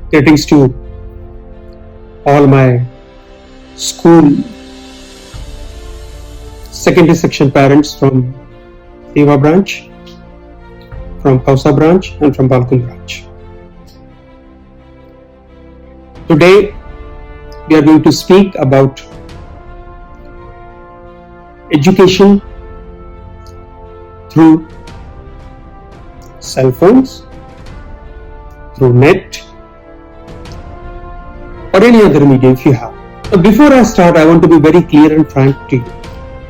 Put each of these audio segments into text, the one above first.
Greetings to all my school secondary section parents from Eva branch, from Kausa branch and from Balkun branch. Today we are going to speak about education through cell phones, through net or any other media if you have. Before I start, I want to be very clear and frank to you.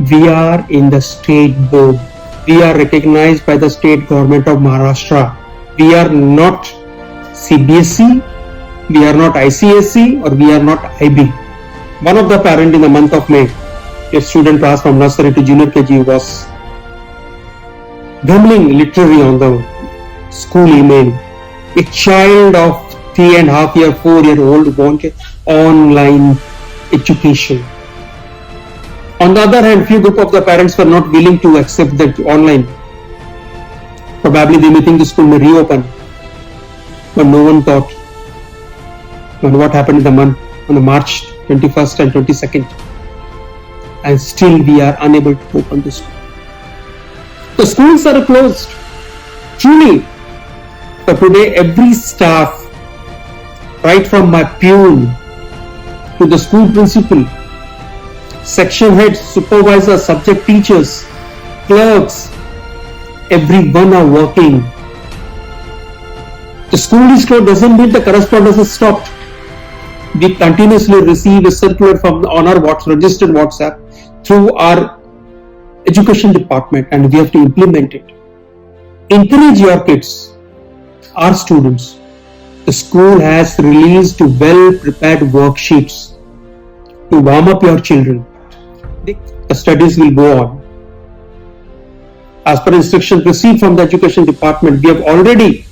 We are in the state board. We are recognized by the state government of Maharashtra. We are not CBSE, we are not ICSE or we are not IB. One of the parents in the month of May, a student class from nursery to junior KG was grumbling literally on the school email. A child of 3.5-year, 4-year-old wanted online education. On the other hand, few group of the parents were not willing to accept that online. Probably they may think the school may reopen, but no one thought on what happened in the month on the March 21st and 22nd, and still we are unable to open the school. The schools are closed, truly. But today, every staff, right from my peon to the school principal, section heads, supervisors, subject teachers, clerks, everyone are working. The school is closed doesn't mean the correspondence is stopped. We continuously receive a circular from on our registered WhatsApp through our education department, and we have to implement it. Encourage your kids, our students. The school has released well-prepared worksheets to warm up your children. The studies will go on. As per instruction received from the education department, we have already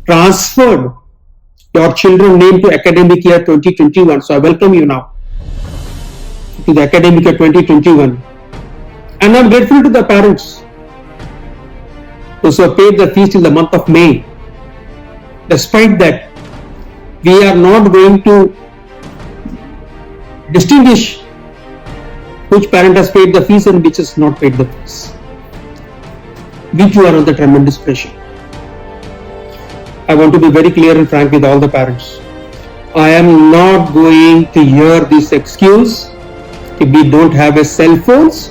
transferred your children's name to academic year 2021. So I welcome you now to the academic year 2021. And I am grateful to the parents who have paid the fees till the month of May. Despite that, we are not going to distinguish which parent has paid the fees and which has not paid the fees. We too are under tremendous pressure. I want to be very clear and frank with all the parents. I am not going to hear this excuse if we don't have a cell phones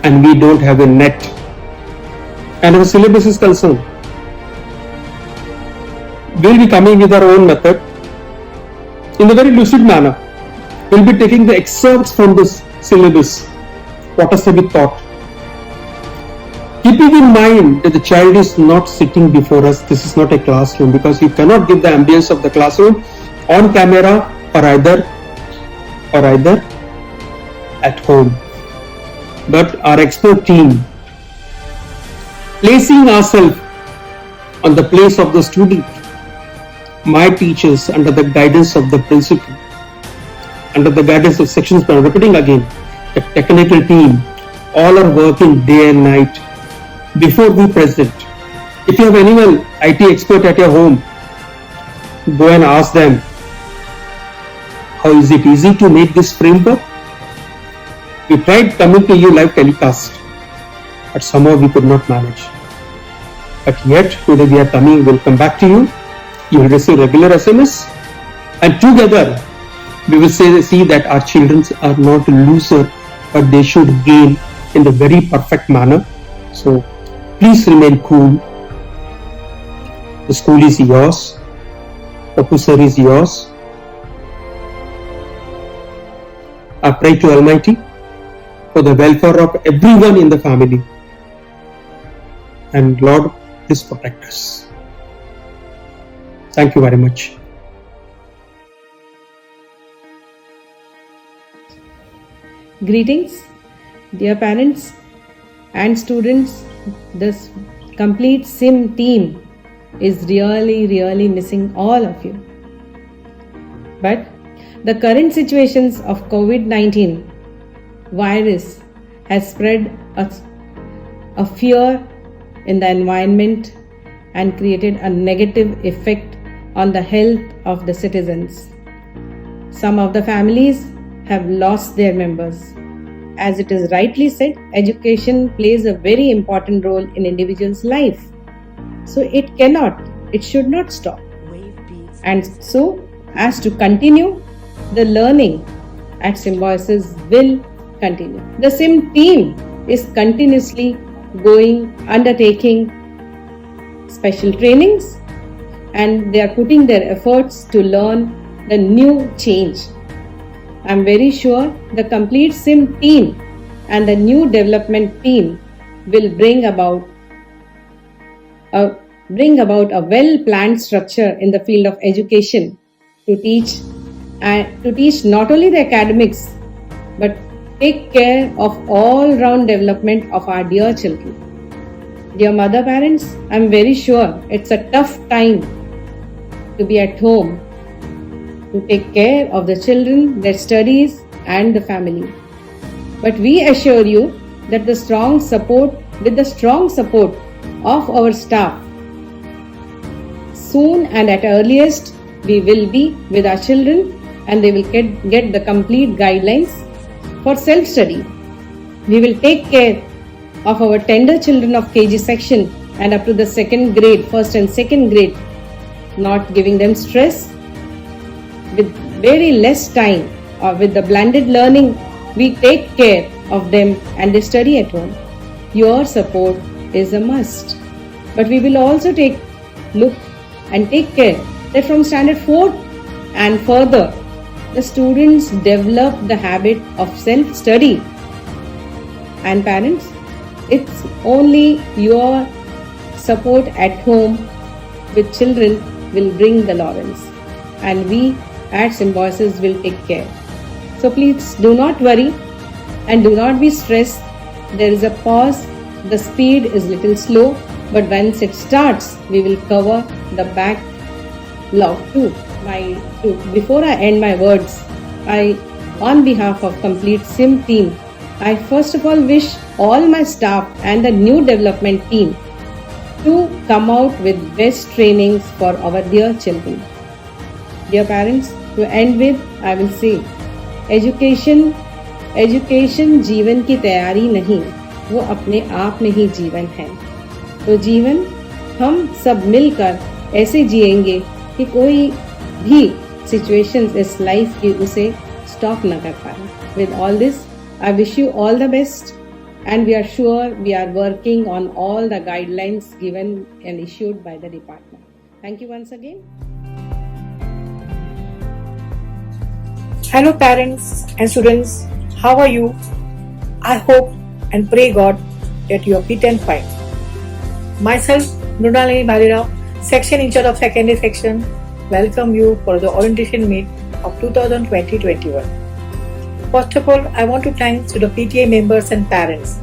and we don't have a net. And our syllabus is concerned, we'll be coming with our own method in a very lucid manner. We'll be taking the excerpts from this syllabus, what has to be taught. Keeping in mind that the child is not sitting before us, this is not a classroom, because you cannot give the ambience of the classroom on camera or either at home. But our expert team, placing ourselves on the place of the student, my teachers under the guidance of the principal, under the guidance of sections, but I'm repeating again, the technical team, all are working day and night. Before we present, if you have anyone IT expert at your home, go and ask them, how is it easy to make this framework? We tried coming to you live telecast, but somehow we could not manage. But yet today we are coming, we'll come back to you. You will receive regular SMS, and together we will see that our children are not loser, but they should gain in the very perfect manner. So please remain cool. The school is yours. Papu sir is yours. I pray to Almighty for the welfare of everyone in the family. And Lord, please protect us. Thank you very much. Greetings, dear parents and students. This complete SIM team is really missing all of you. But the current situations of COVID-19 virus has spread a fear in the environment and created a negative effect on the health of the citizens. Some of the families have lost their members. As it is rightly said, education plays a very important role in individual's life. So it should not stop. And so, as to continue, the learning at Symbiosis will continue. The SIM team is continuously undertaking special trainings, and they are putting their efforts to learn the new change. I am very sure the complete SIM team and the new development team will bring about a well-planned structure in the field of education to teach not only the academics but take care of all-round development of our dear children. Dear mother parents, I am very sure it's a tough time to be at home to take care of the children, their studies and the family. But we assure you that with the strong support of our staff, soon and at earliest we will be with our children and they will get the complete guidelines for self-study. We will take care of our tender children of KG section and up to the second grade, first and second grade, not giving them stress. With very less time or with the blended learning, we take care of them and they study at home. Your support is a must. But we will also take care that from standard 4th and further, the students develop the habit of self-study. And parents, it's only your support at home with children will bring the laurels. And we at Symbiosis will take care. So please do not worry and do not be stressed. There is a pause. The speed is little slow, but once it starts, we will cover the backlog too. Before I end my words, on behalf of complete SIM team, I first of all wish all my staff and the new development team to come out with best trainings for our dear children. Dear parents, to end with, I will say, education जीवन की तैयारी नहीं, वो अपने आप में ही जीवन है. तो जीवन हम सब मिलकर ऐसे जिएंगे कि कोई भी सिचुएशंस इस लाइफ की उसे स्टॉप न कर पाए. With all this, I wish you all the best, and we are sure we are working on all the guidelines given and issued by the department. Thank you once again. Hello parents and students, how are you? I hope and pray God that you are fit and fine. Myself, Mrunalini Bhalirao, Section in charge of Secondary Section, welcome you for the orientation meet of 2020-21. First of all, I want to thank to the PTA members and parents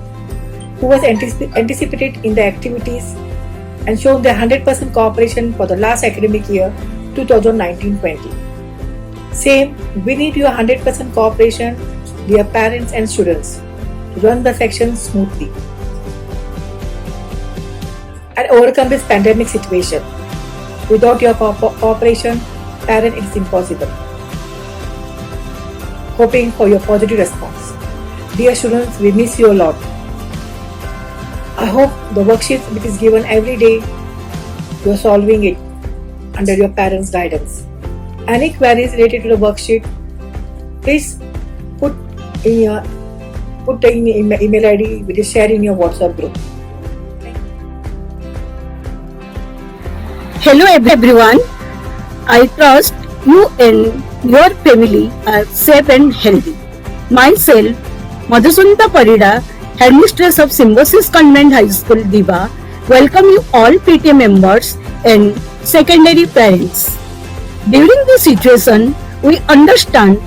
who was anticipated in the activities and shown their 100% cooperation for the last academic year 2019-20. Same, we need your 100% cooperation, dear parents and students, to run the section smoothly and overcome this pandemic situation. Without your cooperation, parent, it is impossible. Hoping for your positive response. Dear students, we miss you a lot. I hope the worksheet which is given every day, you are solving it under your parents' guidance. Any queries related to the worksheet, please put the email ID which is shared in your WhatsApp group. Hello everyone. I trust you and your family are safe and healthy. Myself, Madhusunta Parida, Headmistress of Symbiosis Convent High School, Diva, welcome you all PTA members and secondary parents. During this situation, we understand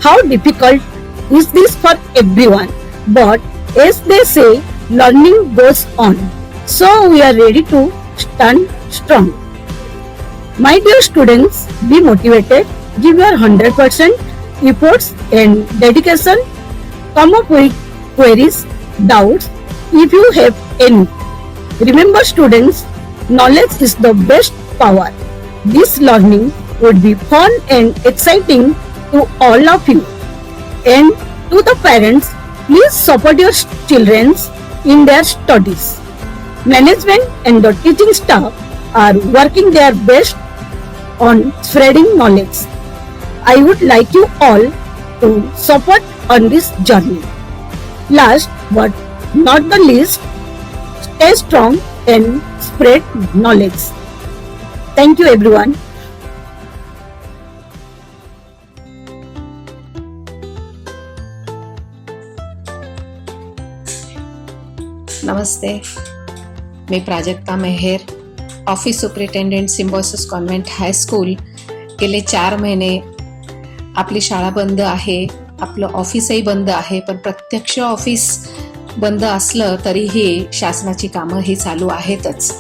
how difficult is this for everyone, but as they say, learning goes on. So we are ready to stand strong. My dear students, be motivated, give your 100% efforts and dedication, come up with queries, doubts if you have any. Remember students, knowledge is the best power. This learning would be fun and exciting to all of you. And to the parents, please support your children in their studies. Management and the teaching staff are working their best on spreading knowledge. I would like you all to support on this journey. Last but not the least, stay strong and spread knowledge. Thank you everyone. नमस्ते, मी प्राजक्ता मेहेर, office superintendent Symbiosis convent high school. गेले 4 महिने आपली शाळा बंद आहे, आपलं ऑफिसही बंद आहे, पण प्रत्यक्ष ऑफिस बंद असलं तरीही शासनाची कामं ही चालू आहेतच.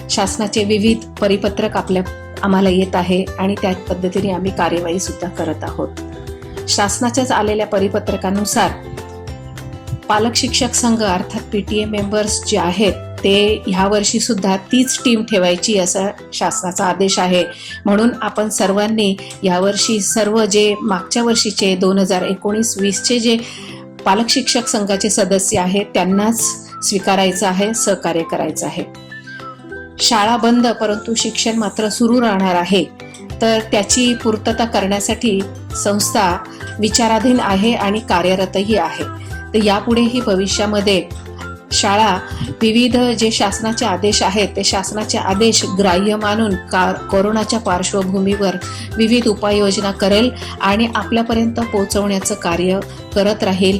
शासनाचे विविध परिपत्रक आम्हाला येत आहे आणि त्या पद्धतीने आम्ही कार्यवाही सुद्धा करत आहोत. शासनाच्याच आलेल्या परिपत्रकानुसार पालक शिक्षक संघ अर्थात PTA मेंबर्स जे आहेत ते ह्या वर्षी सुद्धा तीच टीम ठेवायची असा शासनाचा आदेश आहे. म्हणून आपण सर्वांनी यावर्षी सर्व जे मागच्या वर्षीचे 2019-20चे जे पालक शिक्षक संघाचे सदस्य आहेत त्यांनाच स्वीकारायचं आहे, सहकार्य करायचं आहे. शाळा बंद परंतु शिक्षण मात्र सुरू राहणार आहे, तर त्याची पूर्तता करण्यासाठी संस्था विचाराधीन आहे आणि कार्यरतही आहे. तर यापुढेही भविष्यामध्ये शाळा विविध जे शासनाचे आदेश आहेत ते शासनाचे आदेश ग्राह्य मानून कोरोनाच्या पार्श्वभूमीवर विविध उपाययोजना करेल आणि आपल्यापर्यंत पोहोचवण्याचं कार्य करत राहील,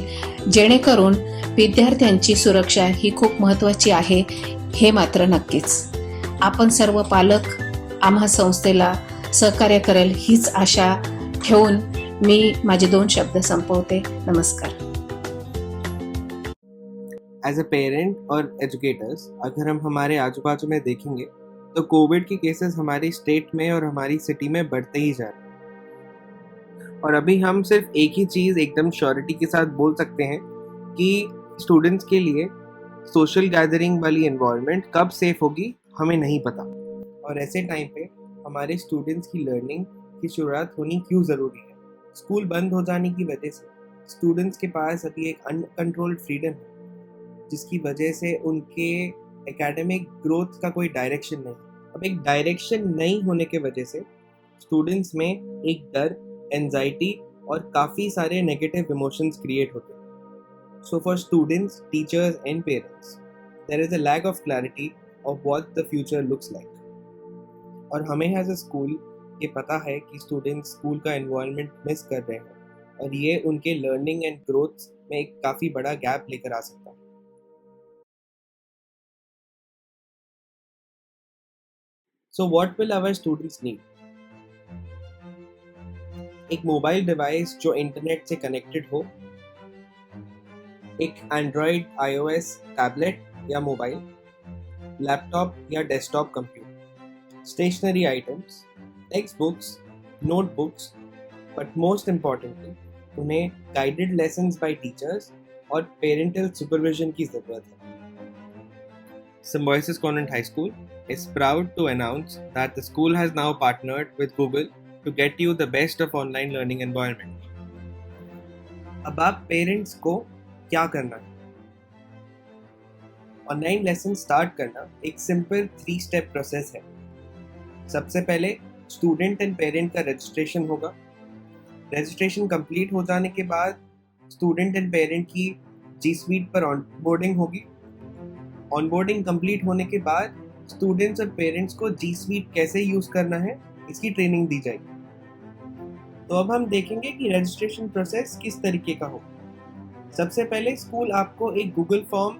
जेणेकरून विद्यार्थ्यांची सुरक्षा ही खूप महत्त्वाची आहे हे मात्र नक्कीच. आपण सर्व पालक आम्हा संस्थेला सहकार्य करेल हीच आशा ठेवून मी माझे 2 शब्द संपवते. नमस्कार. एज अ पेरेंट और एजुकेटर्स अगर हम हमारे आजू बाजू में देखेंगे तो कोविड के केसेस हमारी स्टेट में और हमारी सिटी में बढ़ते ही जा रहे हैं. और अभी हम सिर्फ एक ही चीज़ एकदम श्योरिटी के साथ बोल सकते हैं कि स्टूडेंट्स के लिए सोशल गैदरिंग वाली एनवायरनमेंट कब सेफ होगी हमें नहीं पता. और ऐसे टाइम पे हमारे स्टूडेंट्स की लर्निंग की शुरुआत होनी क्यों ज़रूरी है. स्कूल बंद हो जाने की वजह से स्टूडेंट्स के पास अभी एक अनकंट्रोल्ड फ्रीडम है, जिसकी वजह से उनके एकेडमिक ग्रोथ का कोई डायरेक्शन नहीं. अब एक डायरेक्शन नहीं होने के वजह से स्टूडेंट्स में एक डर, एंजाइटी और काफ़ी सारे नेगेटिव इमोशंस क्रिएट होते हैं. So for students, teachers and parents there is a lack of clarity of what the future looks like. और हमें एज अ स्कूल ये पता है कि स्टूडेंट्स स्कूल का एनवायरनमेंट मिस कर रहे हैं और ये उनके लर्निंग एंड ग्रोथ में एक काफ़ी बड़ा गैप लेकर आ सकता है. So what will our students need? एक मोबाइल डिवाइस जो इंटरनेट से कनेक्टेड हो, एक एंड्रॉयड iOS टैबलेट या मोबाइल, लैपटॉप या desktop computer, stationery items, textbooks, notebooks, but most importantly उन्हें गाइडेड लेसन्स बाय टीचर्स और पेरेंटल सुपरविजन की ज़रूरत है. Symbiosis Convent High School is proud to announce that the school has now partnered with Google to get you the best of online learning environment. अब आप parents को क्या करना है? ऑनलाइन लेसन स्टार्ट करना एक सिंपल 3 स्टेप प्रोसेस है. सबसे पहले स्टूडेंट एंड पेरेंट का रजिस्ट्रेशन होगा. रजिस्ट्रेशन कंप्लीट हो जाने के बाद स्टूडेंट एंड पेरेंट की G Suite पर ऑनबोर्डिंग होगी. ऑनबोर्डिंग कंप्लीट होने के बाद स्टूडेंट्स और पेरेंट्स को G Suite कैसे यूज़ करना है इसकी ट्रेनिंग दी जाएगी. तो अब हम देखेंगे कि रजिस्ट्रेशन प्रोसेस किस तरीके का होगा. सबसे पहले स्कूल आपको एक गूगल फॉर्म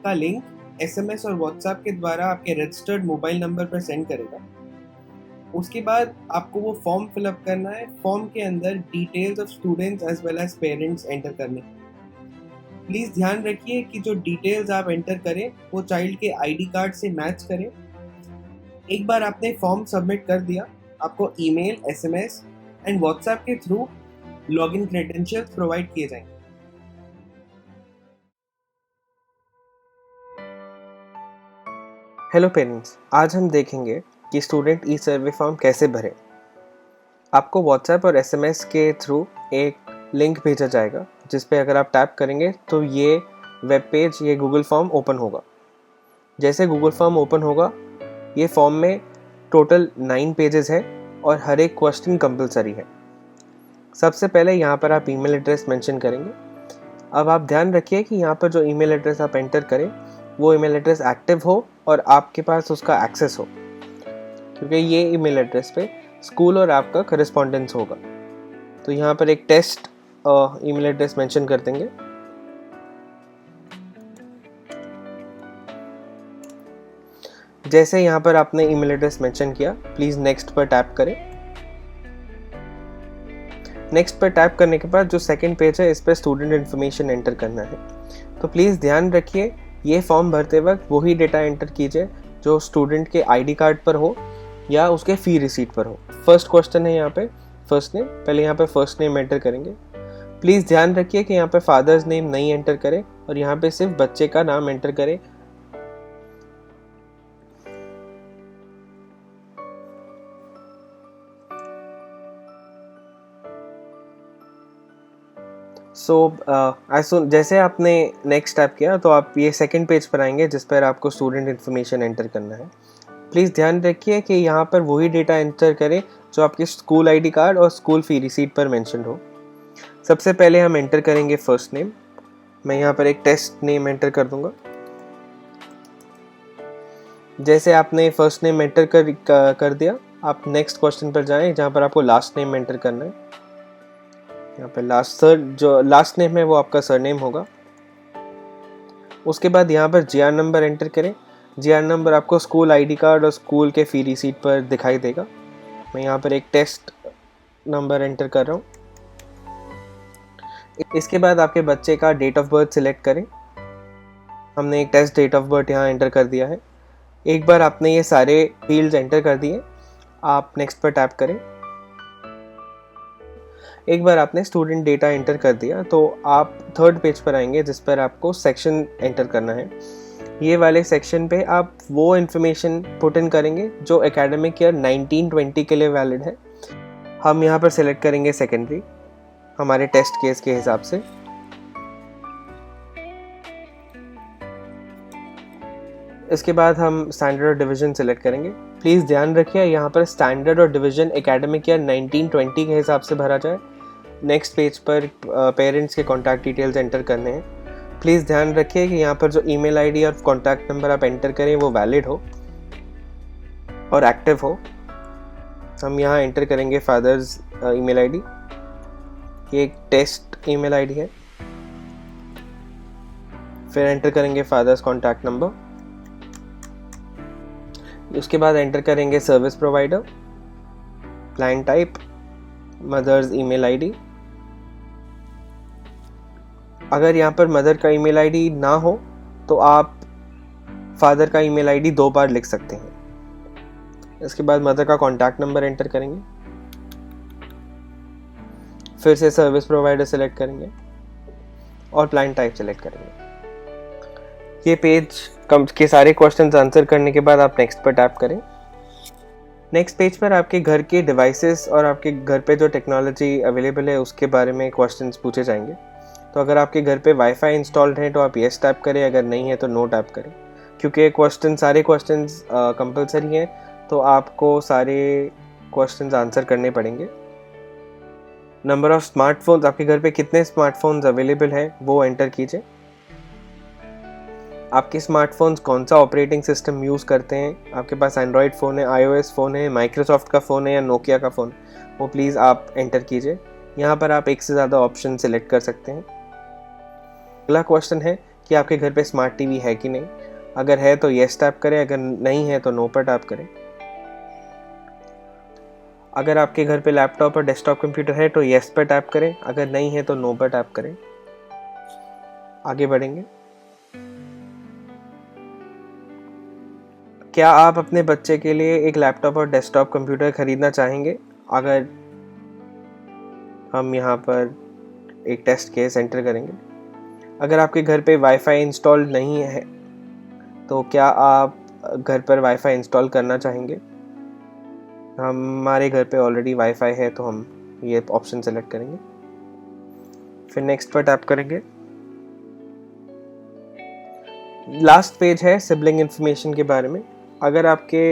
का लिंक SMS और WhatsApp के द्वारा आपके रजिस्टर्ड मोबाइल नंबर पर सेंड करेगा. उसके बाद आपको वो फॉर्म फिलअप करना है. फॉर्म के अंदर details of students as well as parents enter करने. प्लीज़ ध्यान रखिए कि जो डिटेल्स आप एंटर करें वो चाइल्ड के ID कार्ड से मैच करें. एक बार आपने फॉर्म सबमिट कर दिया, आपको ईमेल, SMS एंड WhatsApp के थ्रू लॉगिन क्रेडेंशियल्स प्रोवाइड किए जाएंगे. हेलो पेरेंट्स, आज हम देखेंगे कि स्टूडेंट ई सर्वे फॉर्म कैसे भरें। आपको व्हाट्सएप और एसएमएस के थ्रू एक लिंक भेजा जाएगा जिस पे अगर आप टैप करेंगे तो ये वेब पेज, ये गूगल फॉर्म ओपन होगा। जैसे गूगल फॉर्म ओपन होगा, ये फॉर्म में टोटल 9 पेजेस है और हर एक क्वेश्चन कंपलसरी है। सबसे पहले यहाँ पर आप ईमेल एड्रेस मेंशन करेंगे। अब आप ध्यान रखिए कि यहाँ पर जो ईमेल एड्रेस आप एंटर करें वो ईमेल एड्रेस एक्टिव हो और आपके पास उसका एक्सेस हो, क्योंकि ये ईमेल एड्रेस पे स्कूल और आपका करस्पॉन्डेंस होगा। तो यहाँ पर एक टेस्ट ईमेल एड्रेस मेंशन कर देंगे। जैसे यहाँ पर आपने ईमेल एड्रेस मेंशन किया, प्लीज़ नेक्स्ट पर टैप करें। नेक्स्ट पर टैप करने के बाद जो सेकंड पेज है इस पर स्टूडेंट इन्फॉर्मेशन एंटर करना है। तो प्लीज़ ध्यान रखिए, ये फॉर्म भरते वक्त वही डेटा एंटर कीजिए जो स्टूडेंट के आईडी कार्ड पर हो या उसके फ़ी रिसीट पर हो। फर्स्ट क्वेश्चन है यहाँ पे फर्स्ट नेम, पहले यहाँ पे फर्स्ट नेम एंटर करेंगे। प्लीज़ ध्यान रखिए कि यहाँ पे फादर्स नेम नहीं एंटर करें और यहाँ पे सिर्फ बच्चे का नाम एंटर करें। जैसे आपने नेक्स्ट टैप किया तो आप ये सेकंड पेज पर आएंगे जिस पर आपको स्टूडेंट इन्फॉर्मेशन एंटर करना है। प्लीज़ ध्यान रखिए कि यहाँ पर वही डेटा एंटर करें जो आपके स्कूल आईडी कार्ड और स्कूल फ़ी रिसीट पर मेंशन हो। सबसे पहले हम एंटर करेंगे फर्स्ट नेम। मैं यहाँ पर एक टेस्ट नेम एंटर कर दूंगा। जैसे आपने फर्स्ट नेम एंटर कर दिया, आप नेक्स्ट क्वेश्चन पर जाएं जहाँ पर आपको लास्ट नेम एंटर करना है। यहाँ पे जो लास्ट नेम है वो आपका सरनेम होगा। उसके बाद यहाँ पर जीआर नंबर एंटर करें। जीआर नंबर आपको स्कूल आईडी कार्ड और स्कूल के फ़ी रिसीट पर दिखाई देगा। मैं यहाँ पर एक टेस्ट नंबर एंटर कर रहा हूँ। इसके बाद आपके बच्चे का डेट ऑफ बर्थ सिलेक्ट करें। हमने एक टेस्ट डेट ऑफ बर्थ यहाँ एंटर कर दिया है। एक बार आपने ये सारे फील्ड्स एंटर कर दिए, आप नेक्स्ट पर टैप करें। एक बार आपने स्टूडेंट डेटा एंटर कर दिया तो आप थर्ड पेज पर आएंगे जिस पर आपको सेक्शन एंटर करना है। ये वाले सेक्शन पे आप वो इन्फॉर्मेशन पुट इन करेंगे जो एकेडमिक ईयर 19-20 के लिए वैलिड है। हम यहाँ पर सिलेक्ट करेंगे सेकेंडरी हमारे टेस्ट केस के हिसाब से। इसके बाद हम स्टैंडर्ड और डिवीजन सिलेक्ट करेंगे। प्लीज़ ध्यान रखिए यहाँ पर स्टैंडर्ड और डिवीजन एकेडमिक ईयर 19-20 के हिसाब से भरा जाए। नेक्स्ट पेज पर पेरेंट्स के कॉन्टैक्ट डिटेल्स एंटर करने हैं। प्लीज़ ध्यान रखिए कि यहाँ पर जो ईमेल आईडी और कॉन्टैक्ट नंबर आप एंटर करें वो वैलिड हो और एक्टिव हो। हम यहाँ एंटर करेंगे फादर्स ईमेल आईडी। ये एक टेस्ट ईमेल आईडी है। फिर एंटर करेंगे फादर्स कॉन्टैक्ट नंबर। उसके बाद एंटर करेंगे service provider, plan type, mother's email ID. अगर यहाँ पर मदर का ईमेल आईडी ना हो तो आप फादर का ईमेल आईडी 2 बार लिख सकते हैं। इसके बाद मदर का कॉन्टैक्ट नंबर एंटर करेंगे। फिर से सर्विस प्रोवाइडर सेलेक्ट करेंगे और प्लान टाइप सेलेक्ट करेंगे। ये पेज के सारे क्वेश्चंस आंसर करने के बाद आप नेक्स्ट पर टैप करें। नेक्स्ट पेज पर आपके घर के डिवाइसेस और आपके घर पे जो टेक्नोलॉजी अवेलेबल है उसके बारे में क्वेश्चंस पूछे जाएंगे। तो अगर आपके घर पे वाईफाई इंस्टॉल्ड है तो आप येस टैप करें, अगर नहीं है तो नो टैप करें। क्योंकि सारे क्वेश्चंस कंपलसरी हैं तो आपको सारे क्वेश्चंस आंसर करने पड़ेंगे। नंबर ऑफ स्मार्टफोन्स, आपके घर पे कितने स्मार्टफोन्स अवेलेबल हैं वो एंटर कीजिए। आपके स्मार्टफोन्स कौन सा ऑपरेटिंग सिस्टम यूज़ करते हैं, आपके पास एंड्रॉयड फ़ोन है, iOS फ़ोन है, माइक्रोसॉफ्ट का फ़ोन है या नोकिया का फ़ोन, वो प्लीज़ आप एंटर कीजिए। यहाँ पर आप एक से ज़्यादा ऑप्शन सिलेक्ट कर सकते हैं। अगला क्वेश्चन है कि आपके घर पे स्मार्ट टीवी है कि नहीं। अगर है तो येस टैप करें, अगर नहीं है तो नो पर टैप करें। अगर आपके घर पे लैपटॉप और डेस्कटॉप कंप्यूटर है तो येस पर टैप करें, अगर नहीं है तो नो पर टैप करें। आगे बढ़ेंगे। क्या आप अपने बच्चे के लिए एक लैपटॉप और डेस्कटॉप कंप्यूटर खरीदना चाहेंगे? अगर हम यहाँ पर एक टेस्ट केस एंटर करेंगे। अगर आपके घर पे वाईफाई इंस्टॉल नहीं है तो क्या आप घर पर वाईफाई इंस्टॉल करना चाहेंगे? हमारे घर पे ऑलरेडी वाईफाई है तो हम ये ऑप्शन सेलेक्ट करेंगे। फिर नेक्स्ट पर टैप करेंगे। लास्ट पेज है सिबलिंग इंफॉर्मेशन के बारे में। अगर आपके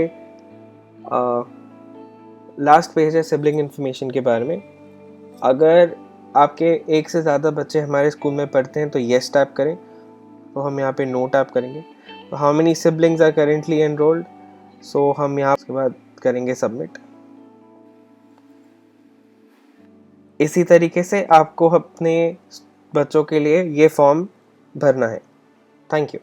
लास्ट पेज है सिबलिंग इंफॉर्मेशन के बारे में। अगर आपके एक से ज़्यादा बच्चे हमारे स्कूल में पढ़ते हैं तो येस टैप करें, तो हम यहाँ पे नो टैप करेंगे। तो how many siblings are currently enrolled, so हम यहाँ उसके बाद करेंगे सबमिट। इसी तरीके से आपको अपने बच्चों के लिए ये फॉर्म भरना है। Thank you.